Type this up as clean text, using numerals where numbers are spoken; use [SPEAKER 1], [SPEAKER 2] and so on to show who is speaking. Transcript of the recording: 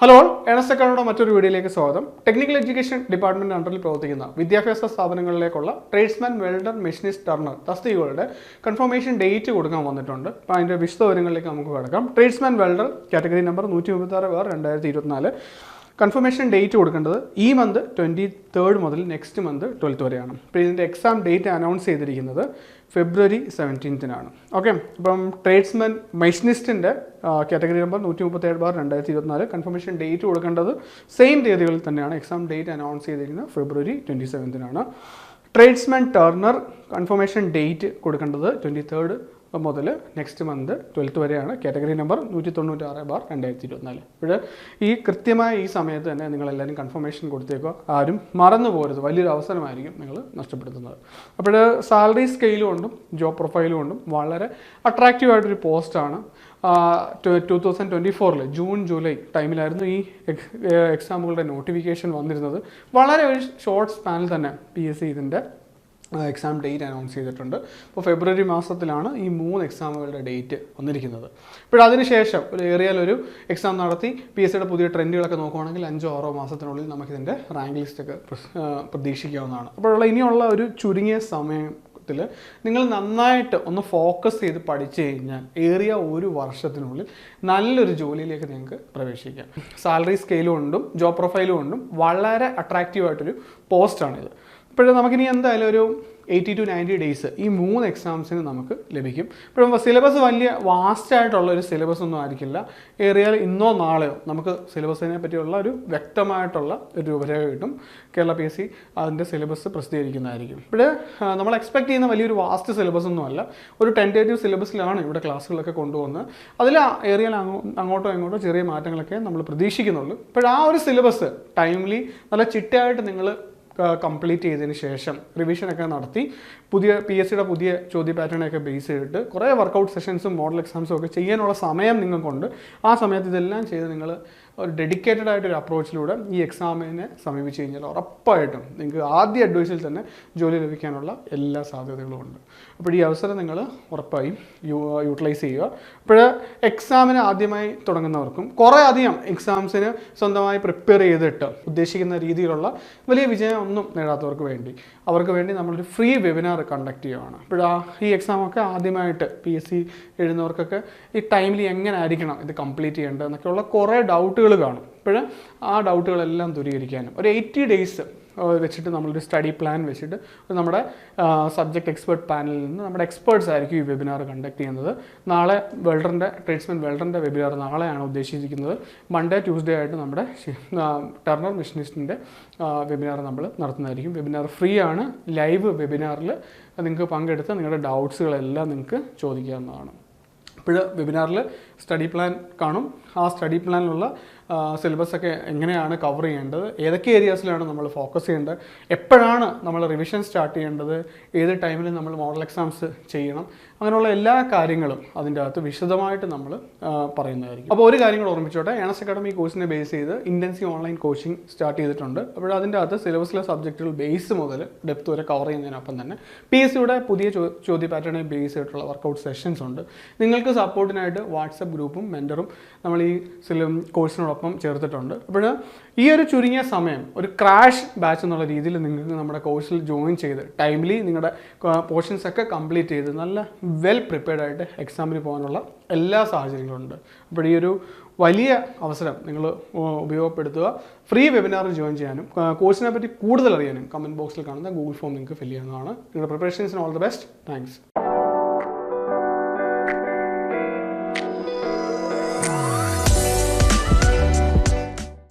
[SPEAKER 1] Hello Ernest അക്കാഡമിയുടെ മറ്റൊരു വീഡിയോയിലേക്ക് സ്വാഗതം. ടെക്നിക്കൽ എഡ്യൂക്കേഷൻ ഡിപ്പാർട്ട്മെന്റ് അണ്ടറിൽ പ്രവർത്തിക്കുന്ന വിദ്യാഭ്യാസ സ്ഥാപനങ്ങളിലേക്കുള്ള ട്രേഡ്സ്മാൻ, വെൽഡർ, മെഷീനിസ്റ്റ്, ടർണർ തസ്തികകളുടെ കൺഫർമേഷൻ ഡേറ്റ് കൊടുക്കാൻ വന്നിട്ടുണ്ട്. അപ്പോൾ അതിൻ്റെ വിശദവിവരങ്ങളിലേക്ക് നമുക്ക് കിടക്കാം. Tradesman welder category number 136/2024 confirmation date കൊടുക്കേണ്ടത് ഈ മന്ത് 23 മുതൽ നെക്സ്റ്റ് മന്ത് 12 വരെയാണ്. അപ്പോൾ ഇതിൻ്റെ എക്സാം ഡേറ്റ് അനൗൺസ് ചെയ്തിരിക്കുന്നത് February 17 ഓക്കെ. അപ്പം ട്രേഡ്സ്മാൻ മെഷീനിസ്റ്റിൻ്റെ കാറ്റഗറി നമ്പർ 137/2024 കൺഫർമേഷൻ ഡേറ്റ് കൊടുക്കേണ്ടത് സെയിം തീയതികളിൽ തന്നെയാണ്. എക്സാം ഡേറ്റ് അനൗൺസ് ചെയ്തിരിക്കുന്നത് February 27 tradesman turner confirmation date കൊടുക്കേണ്ടത് 23 മുതൽ നെക്സ്റ്റ് മന്ത് 12 വരെയാണ്. Category number 196/2024. അപ്പോൾ ഈ കൃത്യമായ ഈ സമയത്ത് തന്നെ നിങ്ങളെല്ലാവരും കൺഫർമേഷൻ കൊടുത്തേക്കുക. ആരും മറന്നു പോകരുത്. വലിയൊരു അവസരമായിരിക്കും നിങ്ങൾ നഷ്ടപ്പെടുത്തുന്നത്. അപ്പോൾ സാലറി സ്കെയിലും കൊണ്ടും ജോബ് പ്രൊഫൈലും കൊണ്ടും വളരെ അട്രാക്റ്റീവായിട്ടൊരു പോസ്റ്റാണ്. 2024 ജൂൺ ജൂലൈ ടൈമിലായിരുന്നു ഈ എക്സാമുകളുടെ നോട്ടിഫിക്കേഷൻ വന്നിരുന്നത്. വളരെ ഒരു ഷോർട്ട് സ്പാനിൽ തന്നെ PSC ഇതിൻ്റെ എക്സാം ഡേറ്റ് അനൗൺസ് ചെയ്തിട്ടുണ്ട്. അപ്പോൾ ഫെബ്രുവരി മാസത്തിലാണ് ഈ 3 എക്സാമുകളുടെ ഡേറ്റ് വന്നിരിക്കുന്നത്. ഇപ്പോൾ അതിനുശേഷം ഒരു എക്സാം നടത്തി PSCയുടെ പുതിയ ട്രെൻഡുകളൊക്കെ നോക്കുകയാണെങ്കിൽ 5-6 മാസത്തിനുള്ളിൽ നമുക്കിതിൻ്റെ റാങ്ക് ലിസ്റ്റൊക്കെ പ്രതീക്ഷിക്കാവുന്നതാണ്. അപ്പോഴുള്ള ഇനിയുള്ള ഒരു ചുരുങ്ങിയ സമയത്തിൽ നിങ്ങൾ നന്നായിട്ട് ഒന്ന് ഫോക്കസ് ചെയ്ത് പഠിച്ചു കഴിഞ്ഞാൽ ഒരു വർഷത്തിനുള്ളിൽ നല്ലൊരു ജോലിയിലേക്ക് നിങ്ങൾക്ക് പ്രവേശിക്കാം. സാലറി സ്കെയിലും കൊണ്ടും ജോബ് പ്രൊഫൈലും കൊണ്ടും വളരെ അട്രാക്റ്റീവായിട്ടൊരു പോസ്റ്റാണിത്. ഇപ്പോഴും നമുക്കിനി എന്തായാലും ഒരു 80 to 90 ഡേയ്സ് ഈ 3 എക്സാംസിന് നമുക്ക് ലഭിക്കും. ഇപ്പോഴും സിലബസ് വലിയ വാസ്റ്റായിട്ടുള്ള ഒരു സിലബസ് ഒന്നും ആയിരിക്കില്ല. ഇന്നോ നാളെയോ നമുക്ക് സിലബസിനെ പറ്റിയുള്ള ഒരു വ്യക്തമായിട്ടുള്ള ഒരു രൂപരേഖ കിട്ടും. കേരള PSC അതിൻ്റെ സിലബസ് പ്രസിദ്ധീകരിക്കുന്നതായിരിക്കും. ഇപ്പോൾ നമ്മൾ എക്സ്പെക്ട് ചെയ്യുന്ന വലിയൊരു വാസ്റ്റ് സിലബസ് ഒന്നുമല്ല. ഒരു ടെൻറ്റേറ്റീവ് സിലബസിലാണ് ഇവിടെ ക്ലാസ്സുകളൊക്കെ കൊണ്ടുവന്ന് അതിൽ അങ്ങോട്ടോ ഇങ്ങോട്ടോ ചെറിയ മാറ്റങ്ങളൊക്കെ നമ്മൾ പ്രതീക്ഷിക്കുന്നുള്ളൂ. ഇപ്പോൾ ആ ഒരു സിലബസ് ടൈംലി നല്ല ചിട്ടയായിട്ട് നിങ്ങൾ കംപ്ലീറ്റ് ചെയ്തതിന് ശേഷം റിവിഷനൊക്കെ നടത്തി PSCയുടെ പുതിയ ചോദ്യ പാറ്റേണൊക്കെ ബേസ് ചെയ്തിട്ട് കുറേ വർക്കൗട്ട് സെഷൻസും മോഡൽ എക്സാംസും ഒക്കെ ചെയ്യാനുള്ള സമയം നിങ്ങൾക്കുണ്ട്. ആ സമയത്ത് ഇതെല്ലാം ചെയ്ത് നിങ്ങൾ ഒരു ഡെഡിക്കേറ്റഡ് ആയിട്ടൊരു അപ്രോച്ചിലൂടെ ഈ എക്സാമിനെ സമീപിച്ച് കഴിഞ്ഞാൽ ഉറപ്പായിട്ടും നിങ്ങൾക്ക് ആദ്യ അഡ്വൈസിൽ തന്നെ ജോലി ലഭിക്കാനുള്ള എല്ലാ സാധ്യതകളും ഉണ്ട്. അപ്പോൾ ഈ അവസരം നിങ്ങൾ ഉറപ്പായും യൂട്ടിലൈസ് ചെയ്യുക. അപ്പോൾ എക്സാമിന് ആദ്യമായി തുടങ്ങുന്നവർക്കും കുറേ അധികം എക്സാംസിന് സ്വന്തമായി പ്രിപ്പയർ ചെയ്തിട്ട് ഉദ്ദേശിക്കുന്ന രീതിയിലുള്ള വലിയ വിജയം ഒന്നും നേടാത്തവർക്ക് വേണ്ടി നമ്മളൊരു ഫ്രീ വെബിനാർ കണ്ടക്ട് ചെയ്യുകയാണ്. അപ്പോൾ ഈ എക്സാമൊക്കെ ആദ്യമായിട്ട് PSC എഴുതുന്നവർക്കൊക്കെ ഈ ടൈമിൽ എങ്ങനെ ആയിരിക്കണം ഇത് കംപ്ലീറ്റ് ചെയ്യേണ്ടത് എന്നൊക്കെയുള്ള കുറേ ഡൗട്ടുകൾ കാണും. അപ്പോൾ ആ ഡൗട്ടുകളെല്ലാം ദൂരീകരിക്കാനും ഒരു 80 ഡേയ്സ് വെച്ചിട്ട് നമ്മളൊരു സ്റ്റഡി പ്ലാൻ വെച്ചിട്ട് നമ്മുടെ സബ്ജക്റ്റ് എക്സ്പേർട്ട് പാനലിൽ നിന്ന് നമ്മുടെ എക്സ്പേർട്സ് ആയിരിക്കും ഈ വെബിനാർ കണ്ടക്ട് ചെയ്യുന്നത്. നാളെ ട്രേഡ്സ്മാൻ വെൽഡറിൻ്റെ വെബിനാർ നാളെയാണ് ഉദ്ദേശിച്ചിരിക്കുന്നത്. മൺഡേ ട്യൂസ്ഡേ ആയിട്ട് നമ്മുടെ ടർണർ മെഷീനിസ്റ്റിൻ്റെ വെബിനാർ നമ്മൾ നടത്തുന്നതായിരിക്കും. വെബിനാർ ഫ്രീ ആണ്. ലൈവ് വെബിനാറിൽ നിങ്ങൾക്ക് പങ്കെടുത്ത് നിങ്ങളുടെ ഡൗട്ട്സുകളെല്ലാം നിങ്ങൾക്ക് ചോദിക്കാവുന്നതാണ്. ഇപ്പോൾ വെബിനാറിൽ സ്റ്റഡി പ്ലാൻ കാണും. ആ സ്റ്റഡി പ്ലാനിലുള്ള സിലബസൊക്കെ എങ്ങനെയാണ് കവർ ചെയ്യേണ്ടത്, ഏതൊക്കെ ഏരിയാസിലാണ് നമ്മൾ ഫോക്കസ് ചെയ്യേണ്ടത്, എപ്പോഴാണ് നമ്മൾ റിവിഷൻ സ്റ്റാർട്ട് ചെയ്യേണ്ടത്, ഏത് ടൈമിൽ നമ്മൾ മോഡൽ എക്സാംസ് ചെയ്യണം, അങ്ങനെയുള്ള എല്ലാ കാര്യങ്ങളും അതിൻ്റെ അകത്ത് വിശദമായിട്ട് നമ്മൾ പറയുന്നതായിരിക്കും. അപ്പോൾ ഒരു കാര്യങ്ങൾ ഓർമ്മിച്ചോട്ടെ, ഏണസ്റ്റ് അക്കാഡമി കോഴ്സിനെ ബേസ് ചെയ്ത് ഇൻറ്റൻസീവ് ഓൺലൈൻ കോച്ചിങ് സ്റ്റാർട്ട് ചെയ്തിട്ടുണ്ട്. അപ്പോൾ അതിൻ്റെ അകത്ത് സിലബസിലെ സബ്ജക്റ്റുകൾ ബേസ് മുതൽ ഡെപ്ത് വരെ കവർ ചെയ്യുന്നതിനൊപ്പം തന്നെ PSCയുടെ പുതിയ ചോദ്യ പാറ്റേണെ ബേസ് ചെയ്തിട്ടുള്ള വർക്കൗട്ട് സെഷൻസ് ഉണ്ട്. നിങ്ങൾക്ക് സപ്പോർട്ടിനായിട്ട് വാട്സപ്പ് ഗ്രൂപ്പും മെൻറ്ററും നമ്മൾ ഈ കോഴ്സിനോടൊപ്പം ചേർത്തിട്ടുണ്ട്. അപ്പോൾ ഈ ഒരു ചുരുങ്ങിയ സമയം ഒരു ക്രാഷ് ബാച്ച് എന്നുള്ള രീതിയിൽ നിങ്ങൾക്ക് നമ്മുടെ കോഴ്സിൽ ജോയിൻ ചെയ്ത് ടൈംലി നിങ്ങളുടെ പോർഷൻസ് ഒക്കെ കംപ്ലീറ്റ് ചെയ്ത് നല്ല വെൽ പ്രിപ്പയർഡ് ആയിട്ട് എക്സാമിന് പോകാനുള്ള എല്ലാ സാഹചര്യങ്ങളും ഉണ്ട്. അപ്പോൾ ഈ ഒരു വലിയ അവസരം നിങ്ങൾ ഉപയോഗപ്പെടുത്തുക. ഫ്രീ വെബിനാറിൽ ജോയിൻ ചെയ്യാനും കോഴ്സിനെ പറ്റി കൂടുതൽ അറിയാനും കമൻറ്റ് ബോക്സിൽ കാണുന്ന ഗൂഗിൾ ഫോം നിങ്ങൾക്ക് ഫില്ല് ചെയ്യാവുന്നതാണ്. നിങ്ങളുടെ പ്രിപ്പറേഷൻസിന് ഓൾ ദി ബെസ്റ്റ്. താങ്ക്സ്.